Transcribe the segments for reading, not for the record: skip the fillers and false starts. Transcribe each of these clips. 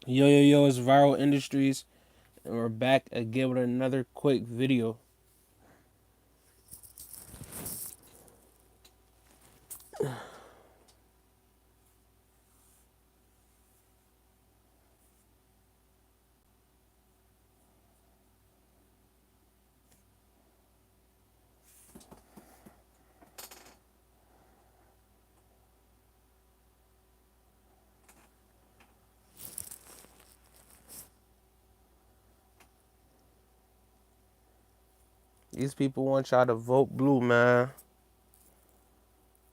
Yo, it's Viral Industries, and we're back again with another quick video. These people want y'all to vote blue, man.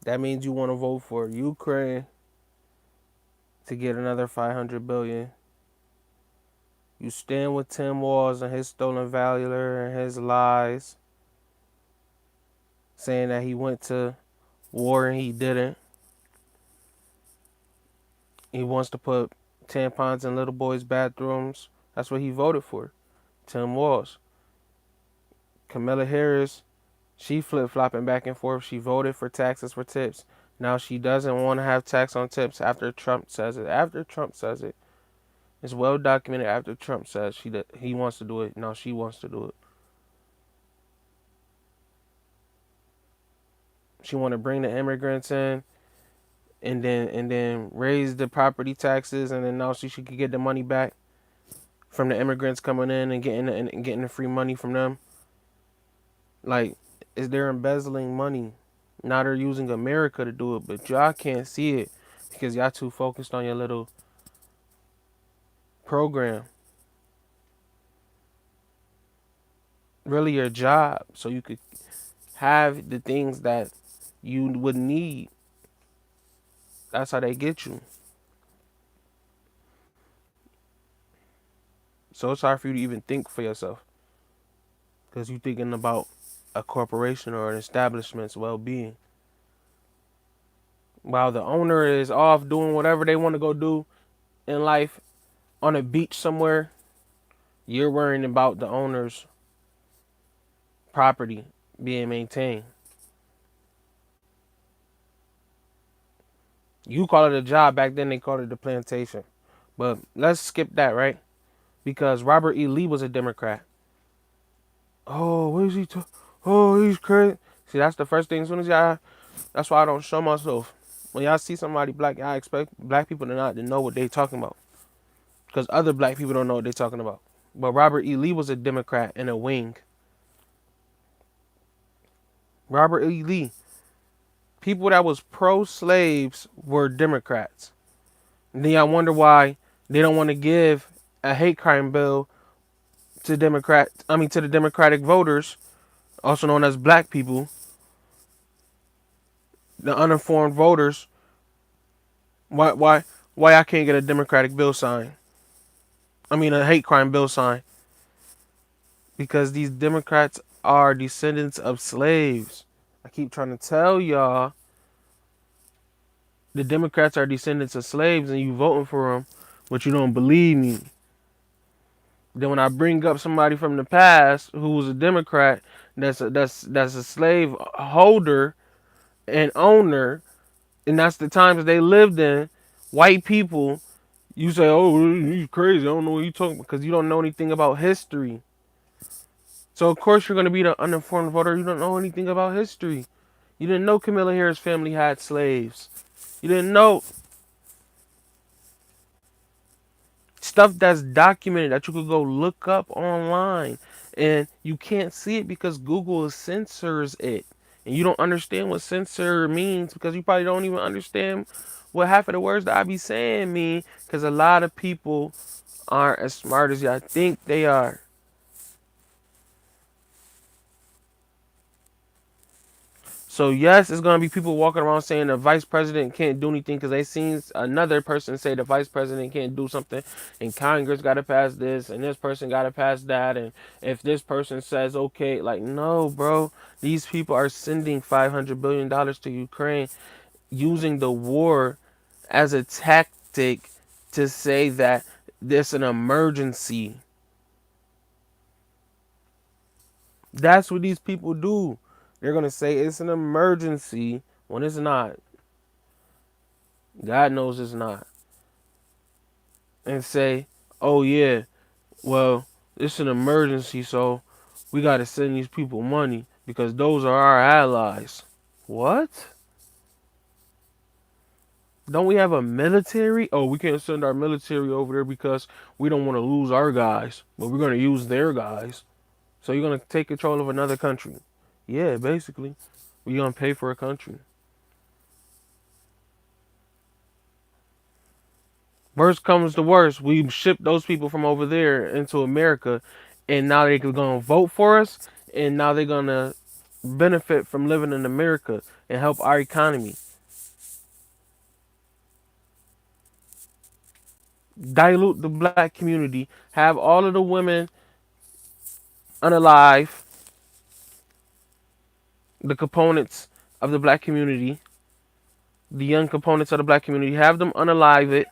That means you want to vote for Ukraine to get another 500 billion. You stand with Tim Walz and his stolen valor and his lies, saying that he went to war and he didn't. He wants to put tampons in little boys' bathrooms. That's what he voted for. Tim Walz. Kamala Harris, she flip-flopping back and forth. She voted for taxes for tips. Now she doesn't want to have tax on tips after Trump says it. After Trump says it. It's well documented after Trump says he wants to do it. Now she wants to do it. She want to bring the immigrants in and then raise the property taxes, and then now she could get the money back from the immigrants coming in and getting the free money from them. Like, is they're embezzling money. Now they're using America to do it, but y'all can't see it because y'all too focused on your little program. Really your job, so you could have the things that you would need. That's how they get you. So it's hard for you to even think for yourself because you're thinking about a corporation or an establishment's well-being. While the owner is off doing whatever they want to go do in life on a beach somewhere, you're worrying about the owner's property being maintained. You call it a job. Back then they called it a plantation. But let's skip that, right? Because Robert E. Lee was a Democrat. Oh, what is he? Oh, he's crazy. See, that's the first thing. As soon as y'all, that's why I don't show myself. When y'all see somebody black, I expect black people to not to know what they talking about, because other black people don't know what they talking about. But Robert E. Lee was a Democrat in a wing. Robert E. Lee, people that was pro-slaves were Democrats. And then I wonder why they don't want to give a hate crime bill to to the Democratic voters, also known as black people, the uninformed voters. Why I can't get a Democratic bill signed? I mean a hate crime bill signed. Because these Democrats are descendants of slaves. I keep trying to tell y'all the Democrats are descendants of slaves and you voting for them, but you don't believe me. Then when I bring up somebody from the past who was a Democrat that's a slave holder and owner, and that's the times they lived in, white people, you say, "Oh, he's crazy. I don't know what you're talking about," because you don't know anything about history. So of course you're gonna be the uninformed voter. You don't know anything about history. You didn't know Camilla Harris' family had slaves. You didn't know stuff that's documented that you could go look up online, and you can't see it because Google censors it, and you don't understand what censor means because you probably don't even understand what half of the words that I be saying mean, because a lot of people aren't as smart as y'all think they are. So yes, it's gonna be people walking around saying the vice president can't do anything because they seen another person say the vice president can't do something, and Congress got to pass this, and this person got to pass that, and if this person says okay, like no, bro, these people are sending $500 billion to Ukraine, using the war as a tactic to say that there's an emergency. That's what these people do. They're gonna say it's an emergency when it's not. God knows it's not. and say, "Oh yeah, well, it's an emergency, so we got to send these people money because those are our allies." What? Don't we have a military? Oh, we can't send our military over there because we don't want to lose our guys, but we're going to use their guys. So you're going to take control of another country. Yeah, basically. We're going to pay for a country. Worst comes to worst, we ship those people from over there into America, and now they're going to vote for us, and now they're going to benefit from living in America and help our economy. Dilute the black community, have all of the women unalive, the components of the black community, the young components of the black community, have them unalive it.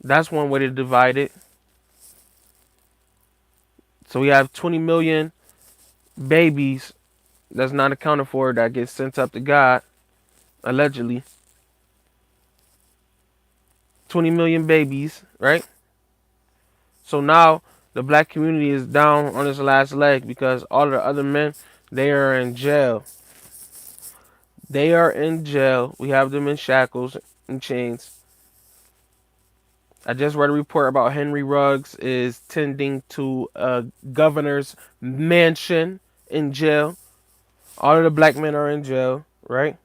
That's one way to divide it. So we have 20 million babies that's not accounted for that gets sent up to God, allegedly. 20 million babies, right? So now the black community is down on its last leg because all the other men, they are in jail. They are in jail. We have them in shackles and chains. I just read a report about Henry Ruggs is tending to a governor's mansion in jail. All of the black men are in jail, right?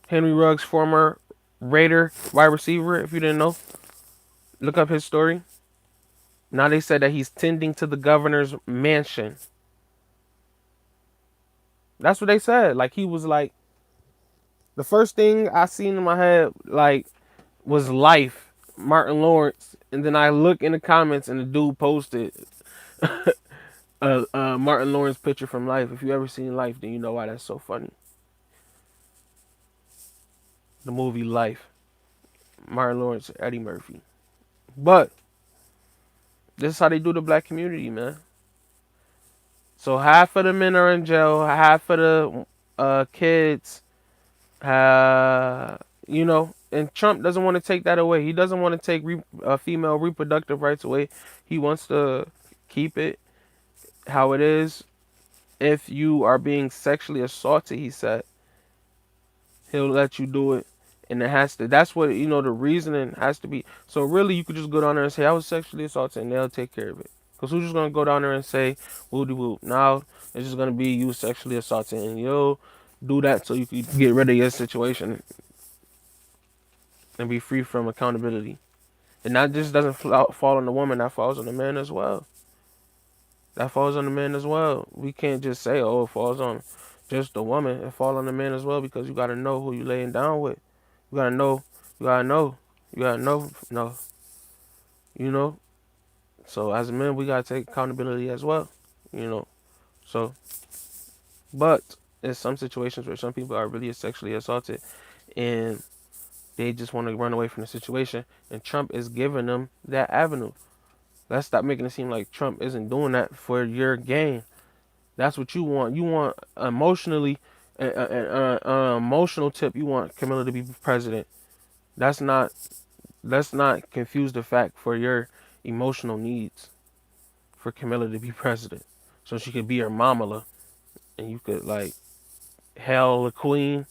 Henry Ruggs, former Raider wide receiver, if you didn't know, look up his story. Now they said that he's tending to the governor's mansion. That's what they said. Like he was like the first thing I seen in my head like was Life, Martin Lawrence, and then I look in the comments and the dude posted a Martin Lawrence picture from Life. If you ever seen Life, then you know why that's so funny. The movie Life, Martin Lawrence, Eddie Murphy. But this is how they do the black community, man. So half of the men are in jail, half of the kids, and Trump doesn't want to take that away. He doesn't want to take female reproductive rights away. He wants to keep it how it is. If you are being sexually assaulted, he said, he'll let you do it. And it has to, that's what, the reasoning has to be. So really, you could just go down there and say, I was sexually assaulted, and they'll take care of it. Because who's just going to go down there and say, woo de woo. Now, it's just going to be you sexually assaulted, and you'll do that so you can get rid of your situation and be free from accountability. And that just doesn't fall on the woman, that falls on the man as well. That falls on the man as well. We can't just say, oh, it falls on just the woman. It falls on the man as well because you got to know who you laying down with. You got to know. You got to know. You got to know. No. You know? So as men, we got to take accountability as well. You know? So, but in some situations where some people are really sexually assaulted and they just want to run away from the situation, and Trump is giving them that avenue. Let's stop making it seem like Trump isn't doing that for your gain. That's what you want. You want emotionally, an emotional tip. You want Camilla to be president. That's not. Let's not confuse the fact for your emotional needs. For Camilla to be president, so she could be your mamala, and you could like hail the queen.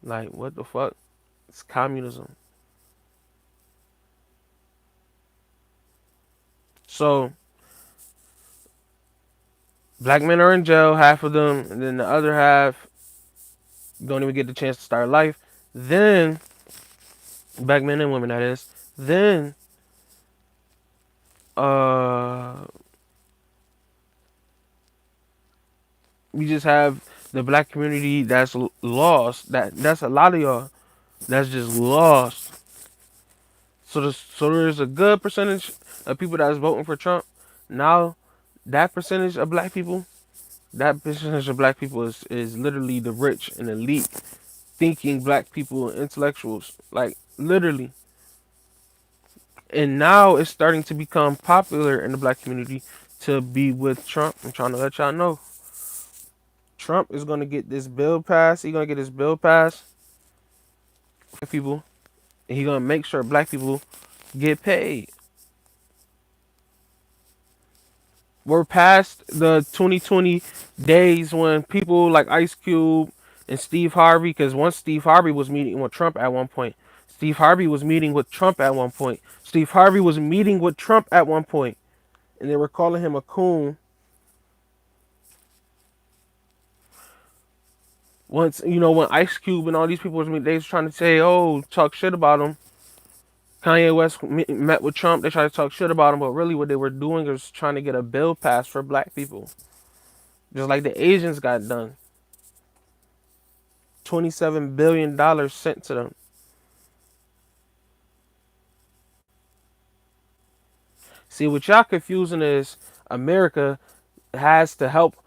Like what the fuck? It's communism. So black men are in jail, half of them, and then the other half don't even get the chance to start life. Then black men and women, that is. Then uh we just have the black community that's lost. That's a lot of y'all that's just lost. So there's a good percentage of people that's voting for Trump. Now that percentage of black people, that percentage of black people is literally the rich and elite thinking black people and intellectuals. Like literally. And now it's starting to become popular in the black community to be with Trump. I'm trying to let y'all know. Trump is gonna get this bill passed. He's gonna get this bill passed people, and he gonna make sure black people get paid. We're past the 2020 days when people like Ice Cube and Steve Harvey, because once Steve Harvey was meeting with Trump at one point. Steve Harvey was meeting with Trump at one point. Steve Harvey was meeting with Trump at one point, and they were calling him a coon. Once, when Ice Cube and all these people was meeting, they was trying to say, oh, talk shit about him. Kanye West met with Trump. They tried to talk shit about him, but really what they were doing was trying to get a bill passed for black people. Just like the Asians got done. $27 billion sent to them. See, what y'all confusing is America has to help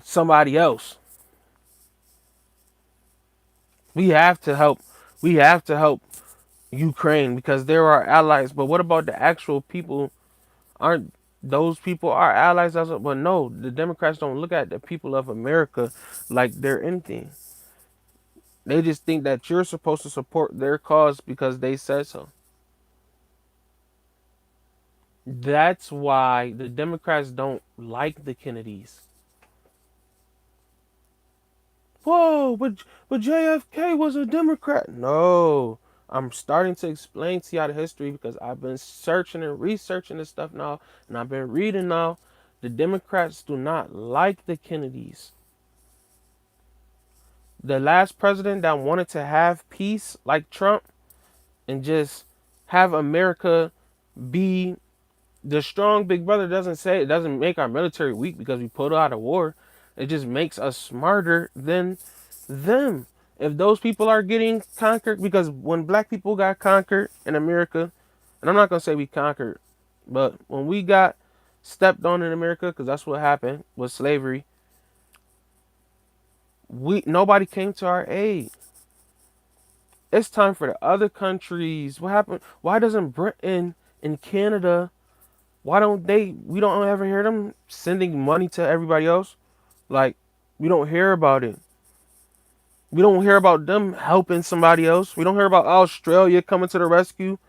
somebody else. We have to help. We have to help Ukraine because they're our allies. But what about the actual people? Aren't those people our allies? But no, the Democrats don't look at the people of America like they're anything. They just think that you're supposed to support their cause because they said so. That's why the Democrats don't like the Kennedys. Whoa, but JFK was a Democrat. No, I'm starting to explain to y'all the history because I've been searching and researching this stuff now, and I've been reading now. The Democrats do not like the Kennedys. The last president that wanted to have peace, like Trump, and just have America be the strong big brother, doesn't say it doesn't make our military weak because we put out a war. It just makes us smarter than them. If those people are getting conquered, because when black people got conquered in America, and I'm not gonna say we conquered, but when we got stepped on in America, because that's what happened with slavery, nobody came to our aid. It's time for the other countries. What happened? Why doesn't Britain and Canada? Why don't they? We don't ever hear them sending money to everybody else. Like, we don't hear about it. We don't hear about them helping somebody else. We don't hear about Australia coming to the rescue,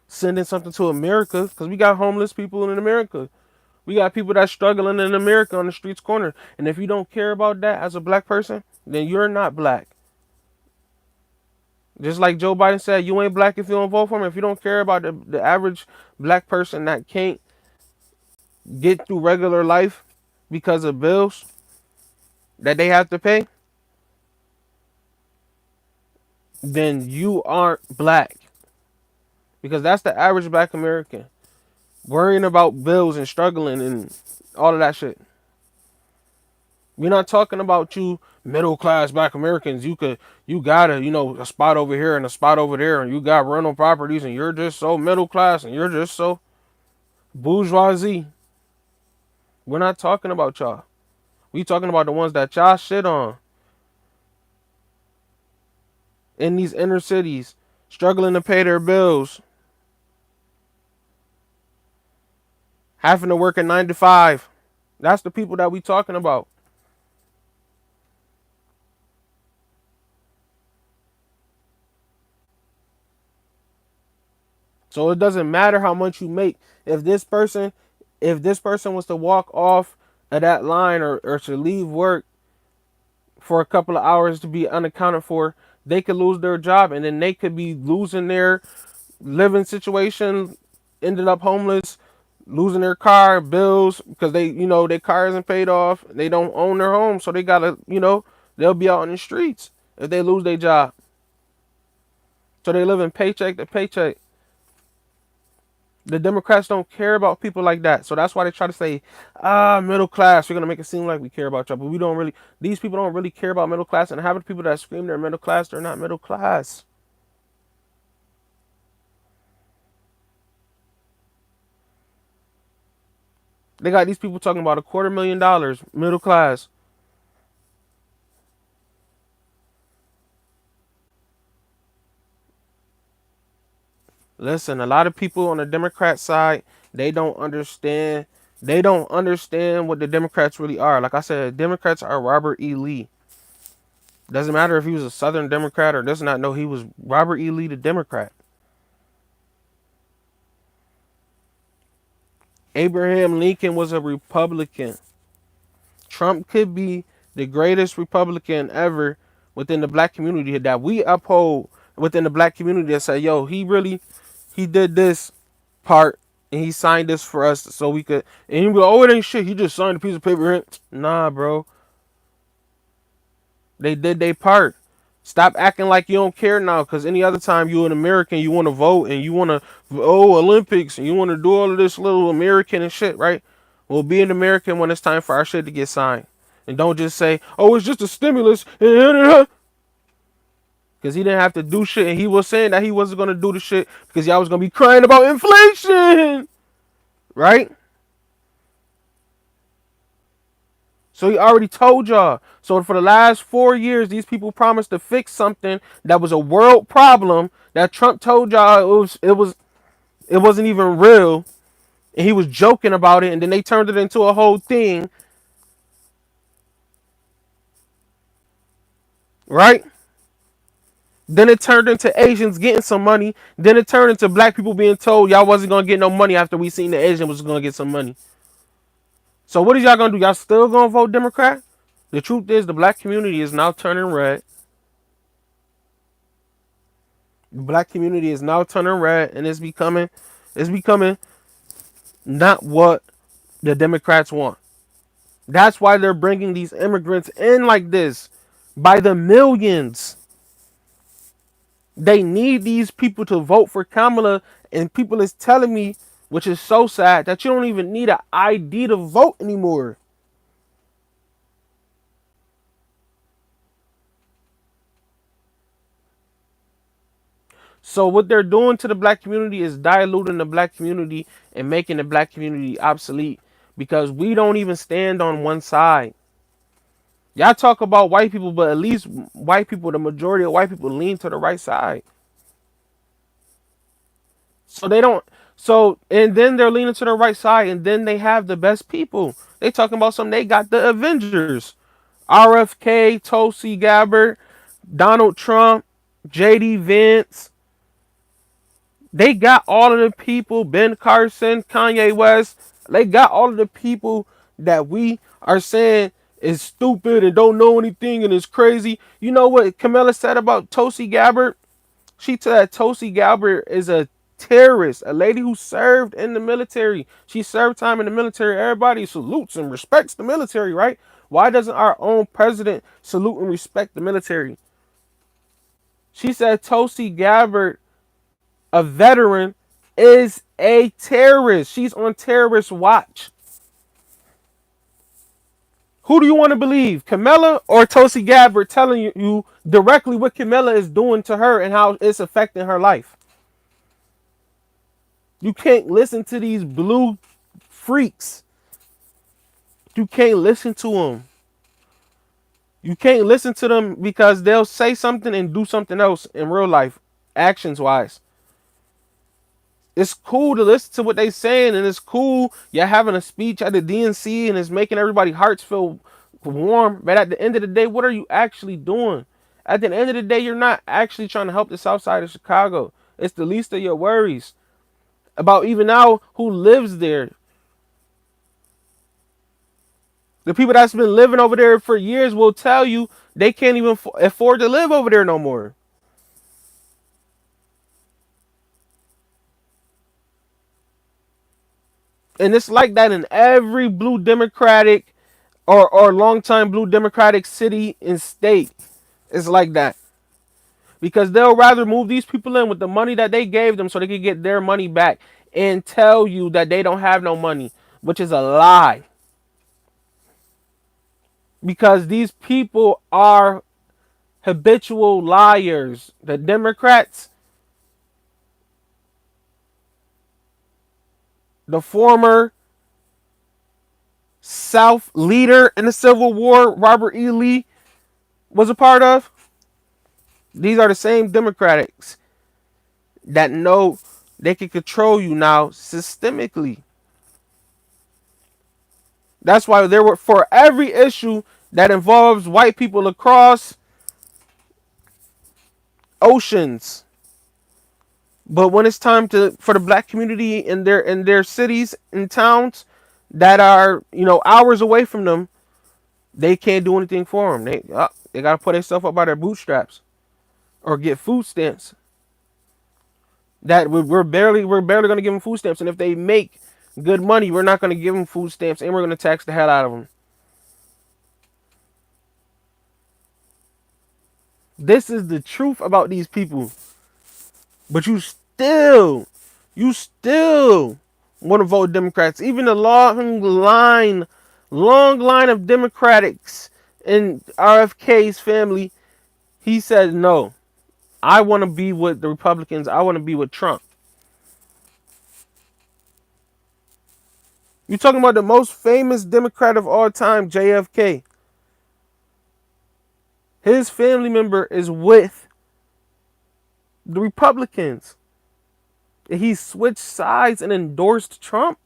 sending something to America, because we got homeless people in America. We got people that's struggling in America on the streets corner. And if you don't care about that as a black person, then you're not black. Just like Joe Biden said, you ain't black if you don't vote for him. If you don't care about the average black person that can't get through regular life because of bills that they have to pay, then you aren't black. Because that's the average black American. Worrying about bills and struggling and all of that shit. We're not talking about you middle class black Americans. You got a spot over here and a spot over there, and you got rental properties, and you're just so middle class and you're just so bourgeoisie. We're not talking about y'all. We talking about the ones that y'all shit on in these inner cities, struggling to pay their bills, having to work at 9 to 5. That's the people that we talking about. So it doesn't matter how much you make. If this person, if this person was to walk off of that line or to leave work for a couple of hours to be unaccounted for, they could lose their job and then they could be losing their living situation, ended up homeless, losing their car, bills, because their car isn't paid off. They don't own their home, so they gotta, they'll be out on the streets if they lose their job. So they live in paycheck to paycheck. The Democrats don't care about people like that. So that's why they try to say, middle class. We're going to make it seem like we care about y'all. But we don't really, these people don't really care about middle class. And half of the people that scream they're middle class, they're not middle class. They got these people talking about $250,000, middle class. Listen, a lot of people on the Democrat side, they don't understand. They don't understand what the Democrats really are. Like I said, Democrats are Robert E. Lee. Doesn't matter if he was a Southern Democrat or does not know he was Robert E. Lee, the Democrat. Abraham Lincoln was a Republican. Trump could be the greatest Republican ever within the black community that we uphold within the black community that say, yo, he did this part and he signed this for us so we could, and he be like, oh, it ain't shit. He just signed a piece of paper. Nah, bro. They did their part. Stop acting like you don't care now, because any other time you're an American, you want to vote and you want to, oh, Olympics, and you want to do all of this little American and shit, right? Well, be an American when it's time for our shit to get signed. And don't just say, oh, it's just a stimulus. Because he didn't have to do shit. And he was saying that he wasn't going to do the shit because y'all was going to be crying about inflation. Right? So he already told y'all. So for the last 4 years, these people promised to fix something that was a world problem that Trump told y'all it wasn't even real, and he was joking about it, and then they turned it into a whole thing, right? Then it turned into Asians getting some money. Then it turned into black people being told y'all wasn't gonna get no money after we seen the Asian was gonna get some money. So what is y'all gonna do? Y'all still gonna vote Democrat? The truth is the black community is now turning red. The black community is now turning red, and it's becoming not what the Democrats want. That's why they're bringing these immigrants in like this by the millions. They need these people to vote for Kamala, and people is telling me, which is so sad, that you don't even need an ID to vote anymore. So what they're doing to the black community is diluting the black community and making the black community obsolete because we don't even stand on one side. Y'all talk about white people, but at least white people, the majority of white people lean to the right side. So they don't. So and then they're leaning to the right side, and then they have the best people. They talking about something. They got the Avengers, RFK, Tulsi Gabbard, Donald Trump, JD Vance. They got all of the people. Ben Carson, Kanye West. They got all of the people that we are saying is stupid and don't know anything and is crazy. You know what Camilla said about Tulsi Gabbard? She said Tulsi Gabbard is a terrorist, a lady who served in the military. She served time in the military. Everybody salutes and respects the military, right? Why doesn't our own president salute and respect the military? She said Tulsi Gabbard, a veteran, is a terrorist. She's on terrorist watch. Who do you want to believe, Camilla or Tulsi Gabbard telling you directly what Camilla is doing to her and how it's affecting her life? You can't listen to these blue freaks. You can't listen to them. You can't listen to them because they'll say something and do something else in real life, actions wise. It's cool to listen to what they saying, and it's cool you're having a speech at the DNC and it's making everybody's hearts feel warm. But at the end of the day, what are you actually doing? At the end of the day, you're not actually trying to help the south side of Chicago. It's the least of your worries. About even now who lives there. The people that's been living over there for years will tell you they can't even afford to live over there no more. And it's like that in every blue Democratic or longtime blue Democratic city and state. It's like that. Because they'll rather move these people in with the money that they gave them so they can get their money back and tell you that they don't have no money, which is a lie. Because these people are habitual liars. The Democrats, the former South leader in the Civil War, Robert E. Lee, was a part of. These are the same Democrats that know they can control you now systemically. That's why there were, for every issue that involves white people across oceans. But when it's time to for the black community in their cities and towns that are hours away from them, they can't do anything for them. They gotta put themselves up by their bootstraps or get food stamps. That we're barely gonna give them food stamps, and if they make good money, we're not gonna give them food stamps, and we're gonna tax the hell out of them. This is the truth about these people. But you still want to vote Democrats. Even the long line of Democrats in RFK's family, he said no. I want to be with the Republicans. I want to be with Trump. You're talking about the most famous Democrat of all time, JFK. His family member is with the Republicans. He switched sides and endorsed Trump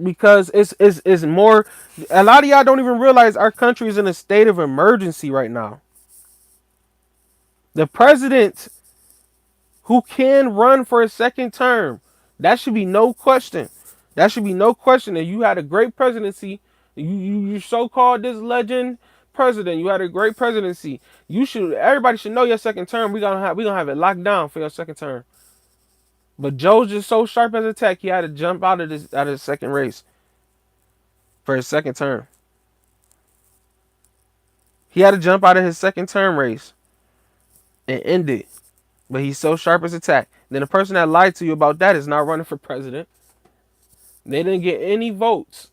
because it's more. A lot of y'all don't even realize our country is in a state of emergency right now. The president who can run for a second term, that should be no question. That should be no question that you had a great presidency. You so-called this legend president. You had a great presidency. Everybody should know your second term. We gonna have it locked down for your second term. But Joe's just so sharp as a tack, he had to jump out of the second race for his second term. He had to jump out of his second term race and end it. But he's so sharp as a tack. Then the person that lied to you about that is not running for president. They didn't get any votes.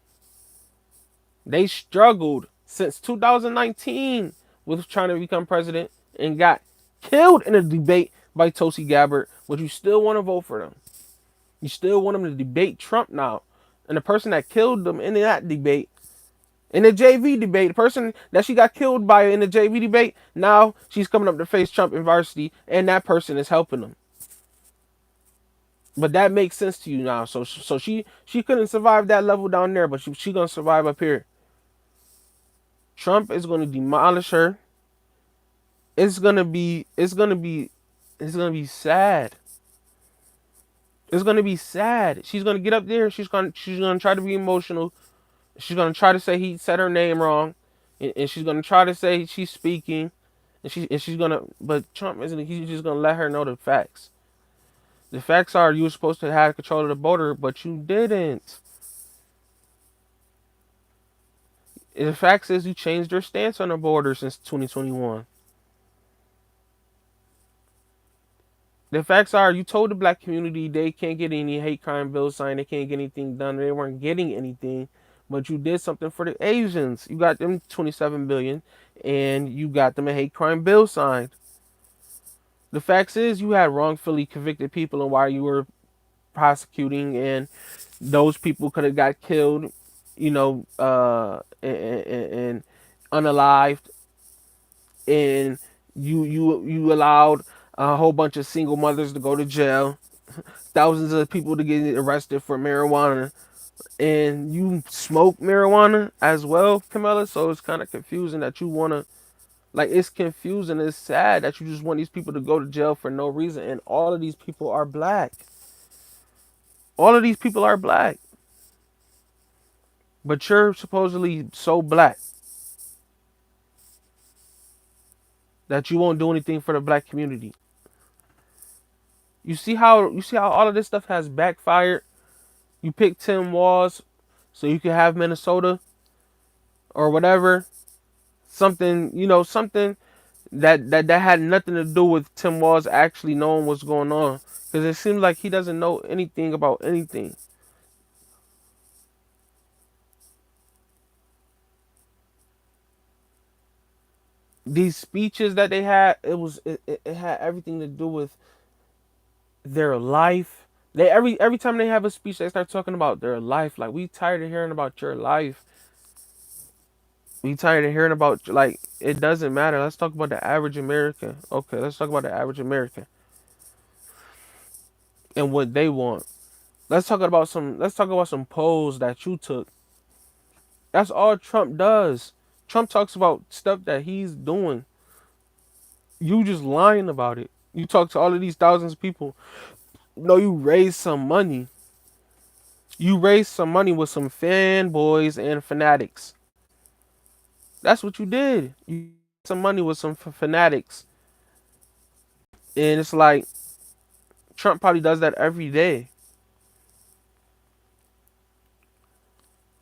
They struggled since 2019 with trying to become president and got killed in a debate by Tulsi Gabbard, but you still want to vote for them. You still want them to debate Trump now. And the person that killed them in that debate, in the JV debate, the person that she got killed by in the JV debate, now she's coming up to face Trump in varsity, and that person is helping them. But that makes sense to you now. So she couldn't survive that level down there, but she gonna survive up here. Trump is gonna demolish her. It's gonna be sad. It's gonna be sad. She's gonna get up there. She's gonna try to be emotional. She's gonna try to say he said her name wrong, and she's gonna try to say she's speaking, and she's gonna. But Trump isn't. He's just gonna let her know the facts. The facts are you were supposed to have control of the border, but you didn't. The facts is you changed your stance on the border since 2021. The facts are you told the black community they can't get any hate crime bills signed, they can't get anything done, they weren't getting anything, but you did something for the Asians. You got them 27 billion and you got them a hate crime bill signed. The facts is you had wrongfully convicted people and while you were prosecuting and those people could have got killed, and unalived, and you allowed a whole bunch of single mothers to go to jail, thousands of people to get arrested for marijuana, and you smoke marijuana as well, Camilla. So it's kind of confusing that you wanna it's confusing. It's sad that you just want these people to go to jail for no reason, and all of these people are black. All of these people are black, but you're supposedly so black that you won't do anything for the black community. You see how all of this stuff has backfired. You pick Tim Walz so you can have Minnesota or whatever. Something that had nothing to do with Tim Walz actually knowing what's going on. Because it seems like he doesn't know anything about anything. These speeches that they had, it had everything to do with their life. They every time they have a speech, they start talking about their life. Like we tired of hearing about your life. We tired of hearing about it doesn't matter. Let's talk about the average American. Okay, let's talk about the average American and what they want. Let's talk about some polls that you took. That's all Trump does. Trump talks about stuff that he's doing. You just lying about it. You talk to all of these thousands of people. No, you raised some money. You raised some money with some fanboys and fanatics. That's what you did. You raised some money with some fanatics. And it's like Trump probably does that every day.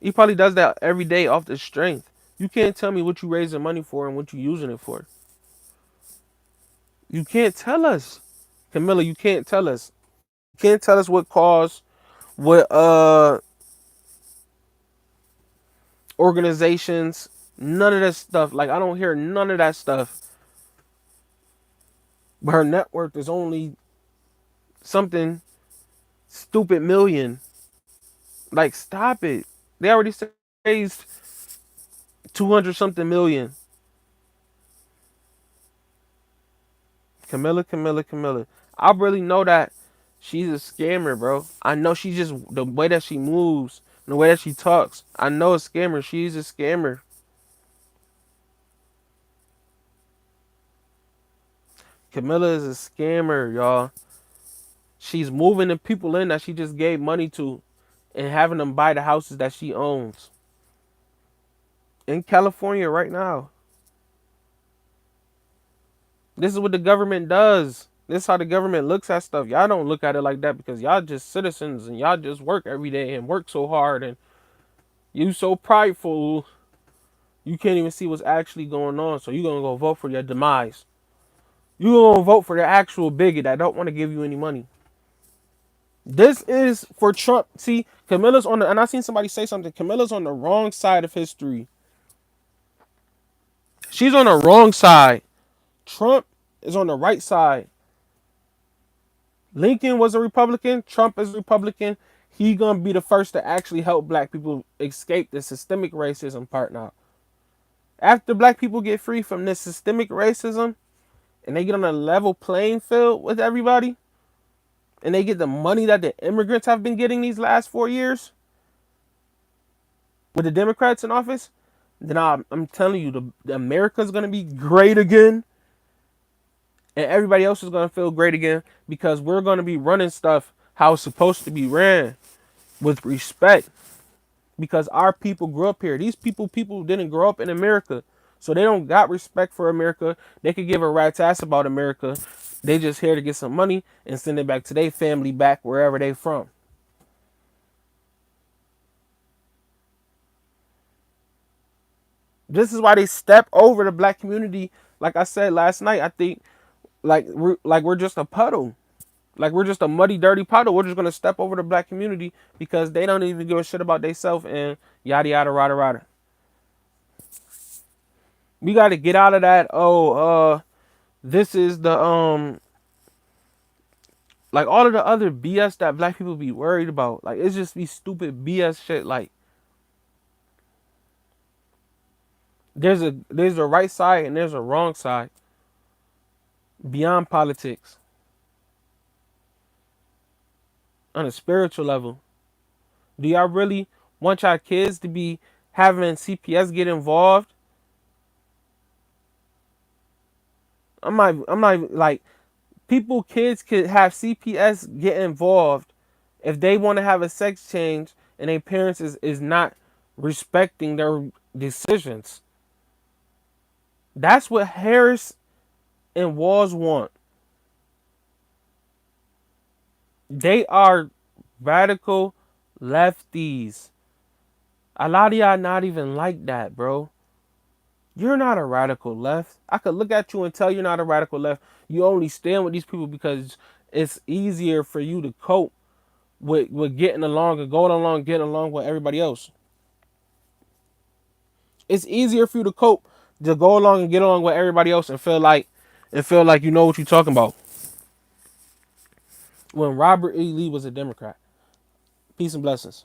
He probably does that every day off the strength. You can't tell me what you raising money for and what you using it for. You can't tell us. Camilla, you can't tell us. You can't tell us what cause, what organizations, none of that stuff. Like I don't hear none of that stuff. But her net worth is only something stupid million. Like stop it. They already raised 200 something million. Camilla. I really know that she's a scammer, bro. I know she just the way that she moves, the way that she talks. I know a scammer. She's a scammer. Camilla is a scammer, y'all. She's moving the people in that she just gave money to and having them buy the houses that she owns in California right now. This is what the government does. This is how the government looks at stuff. Y'all don't look at it like that because y'all just citizens and y'all just work every day and work so hard and you so prideful you can't even see what's actually going on. So you gonna go vote for your demise. You gonna vote for the actual bigot that don't want to give you any money. This is for Trump. See, Camilla's on the, and I seen somebody say something. Camilla's on the wrong side of history. She's on the wrong side. Trump is on the right side. Lincoln was a Republican. Trump is a Republican. He gonna be the first to actually help black people escape the systemic racism part now. After black people get free from this systemic racism and they get on a level playing field with everybody and they get the money that the immigrants have been getting these last 4 years with the Democrats in office, then I'm telling you, the America's gonna be great again, and everybody else is gonna feel great again because we're gonna be running stuff how it's supposed to be ran with respect. Because our people grew up here. These people didn't grow up in America, so they don't got respect for America. They could give a rat's ass about America. They just here to get some money and send it back to their family back wherever they from. This is why they step over the black community. Like I said last night, I think we're just a puddle. Like we're just a muddy, dirty puddle. We're just gonna step over the black community because they don't even give a shit about themselves and yada yada rada rada. We got to get out of that. This is the like all of the other BS that black people be worried about. Like it's just be stupid BS shit. Like there's a right side and there's a wrong side beyond politics on a spiritual level. Do y'all really want y'all kids to be having CPS get involved? I'm not like kids could have CPS get involved if they want to have a sex change and their parents is not respecting their decisions. That's what Harris and Walz want. They are radical lefties. A lot of y'all not even like that, bro. You're not a radical left. I could look at you and tell you're not a radical left. You only stand with these people because it's easier for you to cope with getting along and going along, getting along with everybody else. It's easier for you to cope to go along and get along with everybody else and feel like you know what you're talking about. When Robert E. Lee was a Democrat. Peace and blessings.